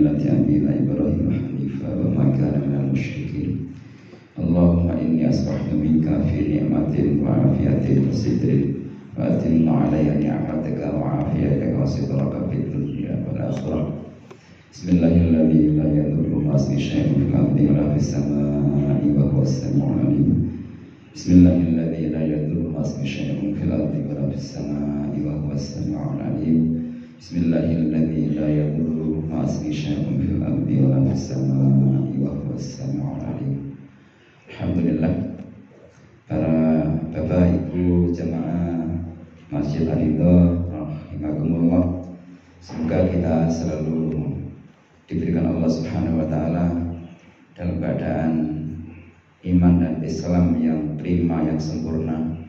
ملة أبينا إبراهيم حنيفا وما كان من المشركين اللهم إني أسرحت منك في نعمة وعافية وستر فأتم علي نعمتك وعافيتك وسترك في الدنيا والآخرة بسم الله الذي لا يضر مع اسمه شيء في الأرض ولا في السماء وهو السميع العليم بسم الله الذي لا يضر مع اسمه شيء في الأرض ولا في السماء وهو السميع العليم بسم الله الذي لا يضر مع اسمه شيء في الأرض ولا في السماء وهو السميع العليم. Alhamdulillah, para bapak ibu jamaah Masjid Al-Ridha rahimakumullah, semoga kita selalu diberikan Allah Subhanahu wa taala dalam keadaan iman dan Islam yang prima, yang sempurna.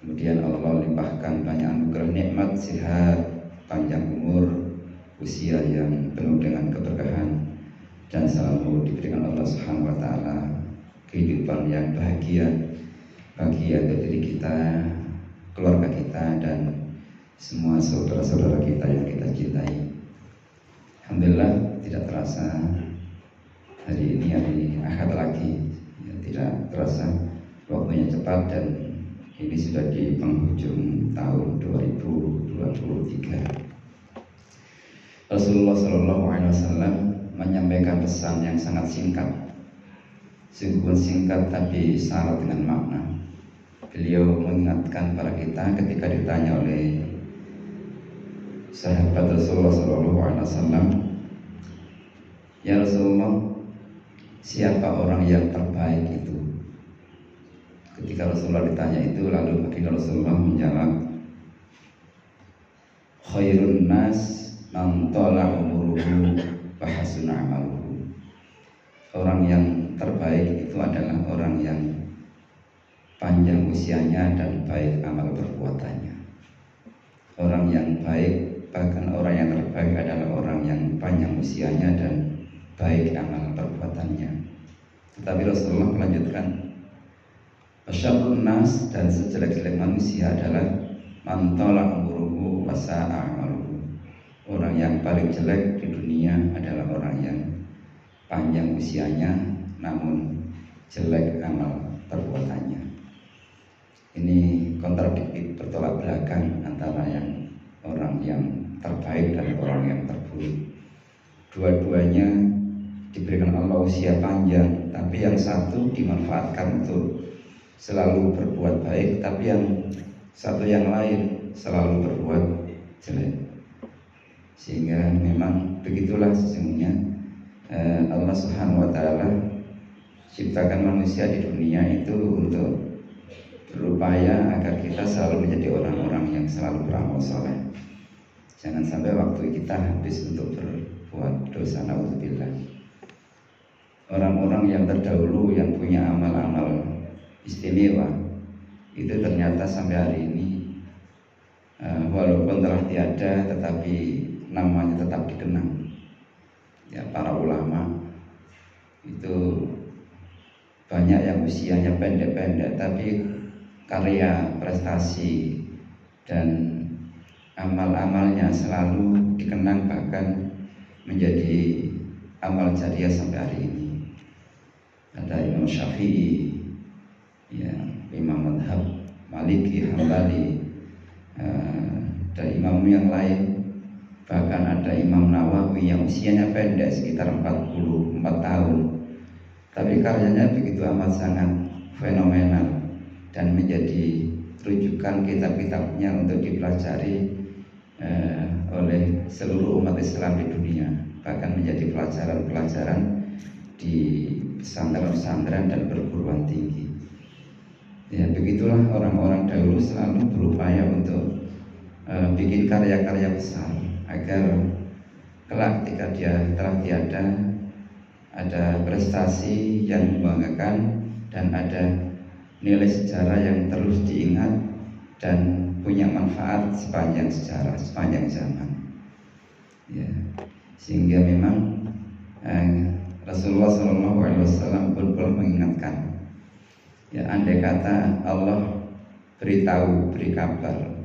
Kemudian Allah limpahkan banyak anugerah nikmat, sehat, panjang umur, usia yang penuh dengan keberkahan, dan selalu diberikan Allah Subhanahu wa taala kehidupan yang bahagia bagi diri kita, keluarga kita, dan semua saudara-saudara kita yang kita cintai. Alhamdulillah, tidak terasa hari ini hari Ahad lagi, ya, tidak terasa waktunya cepat, dan ini sudah di penghujung tahun 2023. Rasulullah SAW menyampaikan pesan yang sangat singkat, sungguh singkat tapi syarat dengan makna. Beliau mengingatkan para kita ketika ditanya oleh sahabat Rasulullah SAW, ya Rasulullah, siapa orang yang terbaik itu? Ketika Rasulullah ditanya itu, lalu baginda Rasulullah menjawab, khairun nas man tala umuruhu wa hasuna amaluhu. Orang yang terbaik itu adalah orang yang panjang usianya dan baik amal perbuatannya. Orang yang baik, bahkan orang yang terbaik adalah orang yang panjang usianya dan baik amal perbuatannya. Tetapi Rasulullah melanjutkan, asyarrun nas, dan sejelek-jelek manusia adalah man tala umuruhu wa sa'a amaluhu. Orang yang paling jelek di dunia adalah orang yang panjang usianya namun jelek amal perbuatannya. Ini kontradiktif, bertolak belakang antara yang orang yang terbaik dan orang yang terburuk. Dua-duanya diberikan Allah usia panjang, tapi yang satu dimanfaatkan untuk selalu berbuat baik, tapi yang satu yang lain selalu berbuat jelek. Sehingga memang begitulah sesungguhnya Allah Subhanahu wa taala ciptakan manusia di dunia itu untuk berupaya agar kita selalu menjadi orang-orang yang selalu beramal saleh. Jangan sampai waktu kita habis untuk berbuat dosa, naudzubillah. Orang-orang yang terdahulu yang punya amal-amal istimewa itu ternyata sampai hari ini walaupun telah tiada, tetapi namanya tetap dikenang. Ya, para ulama itu banyak yang usianya pendek-pendek, tapi karya, prestasi, dan amal-amalnya selalu dikenang, bahkan menjadi amal jariah sampai hari ini. Ada Imam Syafi'i, ya, Imam Madhab, Maliki, Hambali, dan imam yang lain. Bahkan ada Imam Nawawi yang usianya pendek, sekitar 44 tahun, tapi karyanya begitu amat sangat fenomenal dan menjadi rujukan kitab-kitabnya untuk dipelajari oleh seluruh umat Islam di dunia, bahkan menjadi pelajaran-pelajaran di pesantren-pesantren dan perguruan tinggi. Ya, begitulah orang-orang dahulu selalu berupaya untuk bikin karya-karya besar, agar kelak ketika dia telah tiada, ada prestasi yang membanggakan dan ada nilai sejarah yang terus diingat dan punya manfaat sepanjang sejarah, sepanjang zaman. Ya, sehingga memang Rasulullah SAW pun mengingatkan, ya, andai kata Allah beri kabar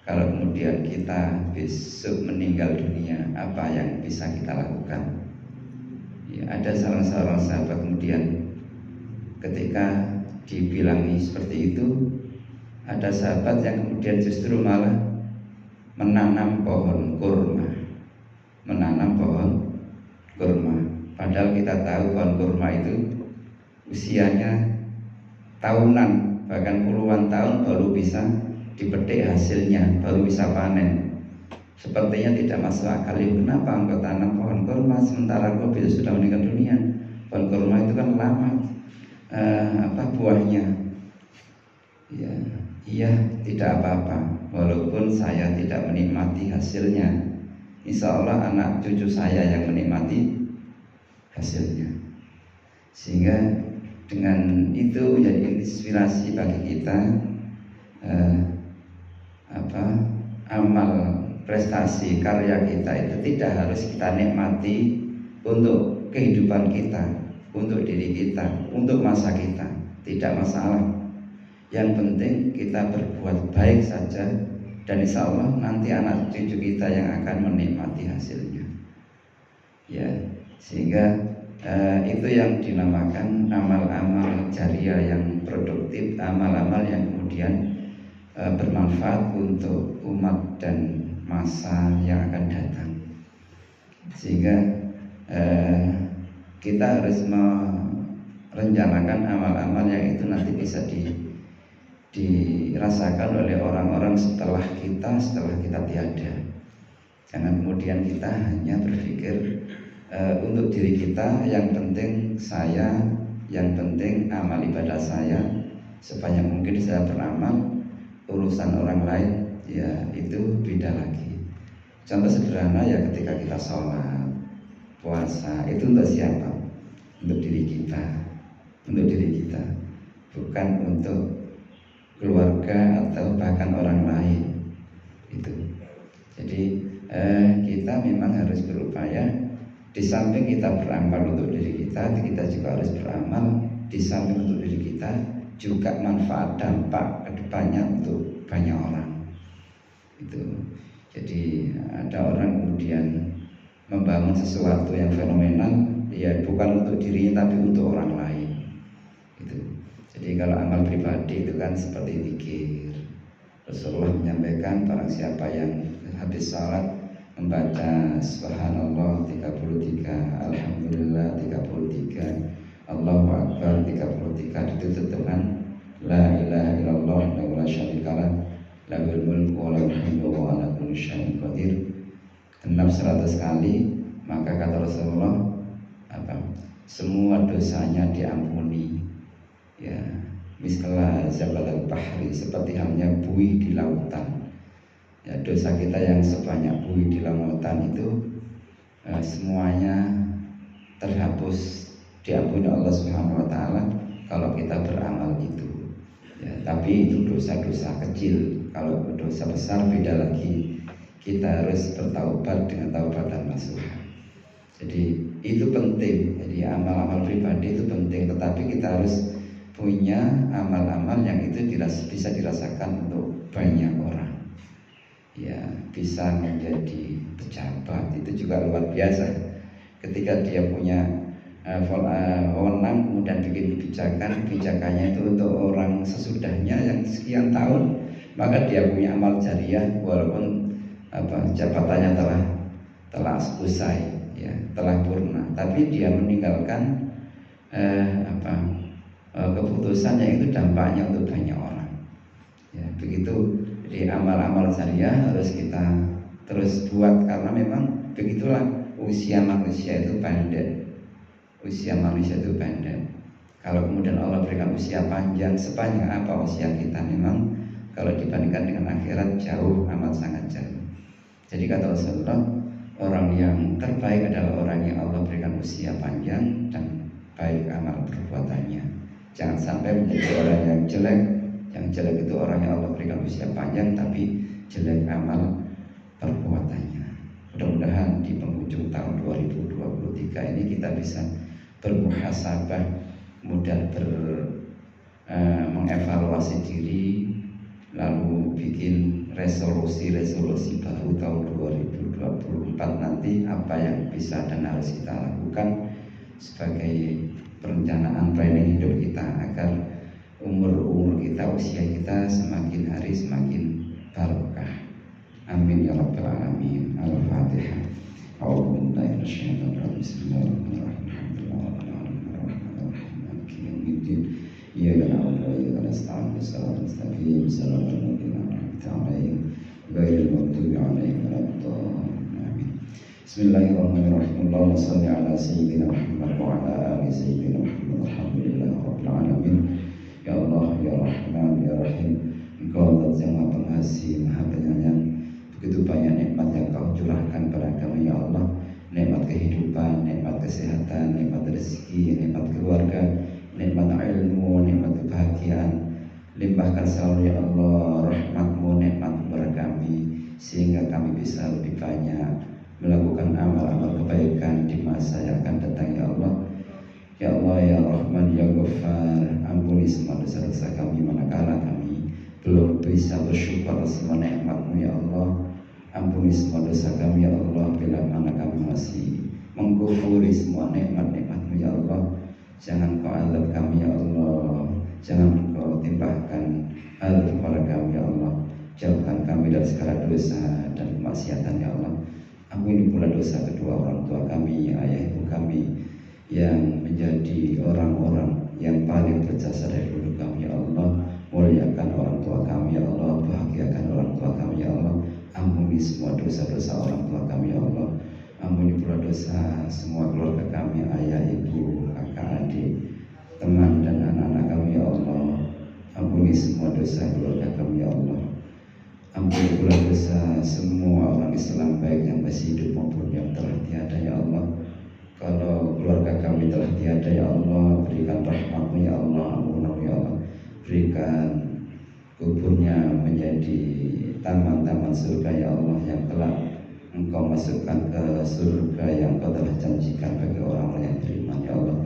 kalau kemudian kita besok meninggal dunia, apa yang bisa kita lakukan? Ya, ada seorang sahabat kemudian ketika dibilangi seperti itu, ada sahabat yang kemudian justru malah menanam pohon kurma. Padahal kita tahu pohon kurma itu usianya tahunan, bahkan puluhan tahun baru bisa dipetik hasilnya, baru bisa panen. Sepertinya tidak masuk akal. Kenapa engkau tanam pohon kurma sementara engkau bisa sudah meninggal dunia? Pohon kurma itu kan lama buahnya. Ya, iya, tidak apa-apa. Walaupun saya tidak menikmati hasilnya, insya Allah anak cucu saya yang menikmati hasilnya. Sehingga dengan itu menjadi inspirasi bagi kita, amal prestasi karya kita itu tidak harus kita nikmati untuk kehidupan kita, untuk diri kita, untuk masa kita, tidak masalah. Yang penting kita berbuat baik saja, dan insya Allah nanti anak cucu kita yang akan menikmati hasilnya. Ya, sehingga itu yang dinamakan amal-amal jariah yang produktif, amal-amal yang kemudian bermanfaat untuk umat dan masa yang akan datang. Sehingga kita harus merencanakan amal-amal yang itu nanti bisa dirasakan oleh orang-orang setelah kita tiada. Jangan kemudian kita hanya berpikir untuk diri kita, yang penting saya, yang penting amal ibadah saya, sebanyak mungkin saya beramal. Urusan orang lain ya itu beda lagi. Contoh sederhana ya, ketika kita sholat, puasa, itu untuk siapa? Untuk diri kita, bukan untuk keluarga atau bahkan orang lain. Itu. Jadi kita memang harus berupaya. Di samping kita beramal untuk diri kita juga harus beramal. Di samping untuk diri kita juga manfaat dampak kedepannya untuk banyak orang. Itu. Jadi ada orang kemudian membangun sesuatu yang fenomenal, ya bukan untuk dirinya tapi untuk orang lain. Itu. Jadi kalau amal pribadi itu kan seperti zikir. Rasulullah menyampaikan barang siapa yang habis salat membaca subhanallah 33, alhamdulillah 33, Allahu Akbar 33, ditutup dengan la ilaha illallah la syarikalah lahul mulku wa lahul hamdu wa ala kulli syai'in qadir, genap 100 kali, maka kata Rasulullah semua dosanya diampuni. Ya, misalnya zabalal bahri, seperti halnya buih di lautan. Ya, dosa kita yang sebanyak buih di lautan itu semuanya terhapus, diampuni Allah Subhanahu wa taala kalau kita beramal itu. Ya, tapi itu dosa-dosa kecil. Kalau dosa besar beda lagi. Kita harus bertaubat dengan taubatan nasuha. Jadi itu penting. Jadi amal-amal pribadi itu penting, tetapi kita harus punya amal-amal yang itu bisa dirasakan untuk banyak orang. Ya, bisa menjadi pejabat itu juga luar biasa. Ketika dia punya wewenang kemudian bikin kebijakannya itu untuk orang sesudahnya yang sekian tahun, maka dia punya amal jariah walaupun jabatannya telah usai, ya, telah purna, tapi dia meninggalkan keputusannya itu dampaknya untuk banyak orang. Ya, begitu. Jadi amal-amal jariah harus kita terus buat, karena memang begitulah usia manusia itu pendek. Kalau kemudian Allah berikan usia panjang, sepanjang apa usia kita, memang kalau dibandingkan dengan akhirat jauh, amat sangat jauh. Jadi kata Rasulullah, orang yang terbaik adalah orang yang Allah berikan usia panjang dan baik amal perbuatannya. Jangan sampai menjadi orang yang jelek. Yang jelek itu orang yang Allah berikan usia panjang tapi jelek amal perbuatannya. Mudah-mudahan di penghujung tahun 2023 ini kita bisa bermuhasabah, kemudian mengevaluasi diri, lalu bikin resolusi baru tahun 2024 nanti apa yang bisa dan harus kita lakukan sebagai perencanaan planning hidup kita agar umur kita, usia kita semakin hari semakin barokah. Amin ya rabbal alamin. Al-Fatihah. A'udzu billahi minasyaitonir rajim. Bismillahirrahmanirrahim. Iyyaka na'budu wa iyyaka nasta'in. Shiratal mustaqim. Shiratal ladzina an'amta 'alaihim ghairil maghdubi 'alaihim waladdallin. Bismillahirrahmanirrahim. Allahumma shalli 'ala sayyidina Muhammad wa 'ala ali sayyidina Muhammad. Alhamdulillahirabbil alamin. Ya Allah, ya Rahman, ya Rahim. Engkau Allah yang Maha Pengasih, Maha Penyayang. Begitu banyak nikmat yang Kau curahkan pada kami, ya Allah. Nikmat kehidupan, nikmat kesehatan, nikmat rezeki, nikmat keluarga, nikmat ilmu, nikmat kebahagiaan. Limpahkan selalu ya Allah rahmat-Mu, nikmat kepada kami, sehingga kami bisa lebih banyak melakukan amal-amal kebaikan di masa yang akan datang, ya Allah. Ya Allah, ya Rahman, ya Ghaffar, ampuni semua dosa-dosa kami manakala kami belum bisa bersyukur semua nikmat-Mu, ya Allah. Ampuni semua dosa kami, ya Allah, bila mana kami masih mengkufuri semua nikmat-nikmat-Mu, ya Allah. Jangan Kau azab kami, ya Allah. Jangan Kau timbahkan azab kepada kami, ya Allah. Jauhkan kami dari segala dosa dan kemaksiatan, ya Allah. Ampuni pula dosa kedua orang tua kami, ayah ibu kami, yang menjadi orang-orang yang paling berjasa dari dulu kami, ya Allah. Muliakan orang tua kami, ya Allah. Bahagiakan orang tua kami, ya Allah. Ampuni semua dosa-dosa orang tua kami, ya Allah. Ampuni pula dosa semua keluarga kami, ayah, ibu, kakak, adik, teman dan anak-anak kami, ya Allah. Ampuni semua dosa keluarga kami, ya Allah. Ampuni pula dosa semua orang Islam baik yang masih hidup maupun yang telah tiada, ya Allah. Kalau keluarga kami telah tiada, ya Allah, berikan rahmat-Mu, ya Allah. Ampun-Mu, ya Allah. Berikan kuburnya menjadi taman-taman surga, ya Allah, yang kelak Engkau masukkan ke surga yang Kau telah janjikan bagi orang-orang yang beriman, ya Allah.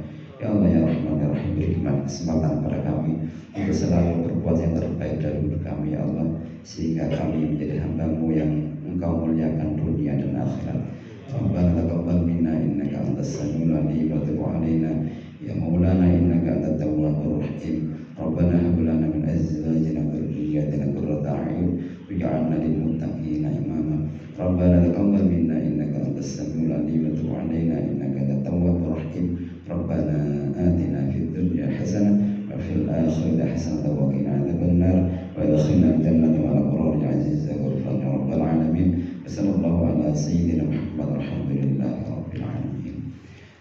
Ya Allah, ya Rahman, ya Rahim, berikan kesempatan kepada kami untuk selalu berbuat yang terbaik dari hidup kami, ya Allah, sehingga kami menjadi hamba-Mu yang Engkau muliakan dunia dan akhirat. Rabbana taqabbal minna innaka antas samiul alim wa tub 'alaina ya maulana innaka antat tawwabur rahim. Rabbana hab lana min azwajina wa dhurriyyatina qurrata a'yun waj'alna lil muttaqina imama. Rabbana taqabbal minna innaka antas samiul alim wa tub 'alaina innaka antat tawwabur rahim. Rabbana atina fid dunya hasanah wa fil akhirati hasanah wa qina adzabannar wa adkhilna al-jannata ma'al abrar ya aziz ya ghafur ya rabbal alamin. Sallallahu ala sayyidina Muhammad alhamdulillahi rabbil alamin.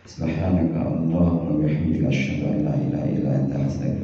Subhanaka Allahumma wa bihamdika asyhadu an la ilaha illa anta astaghfiruka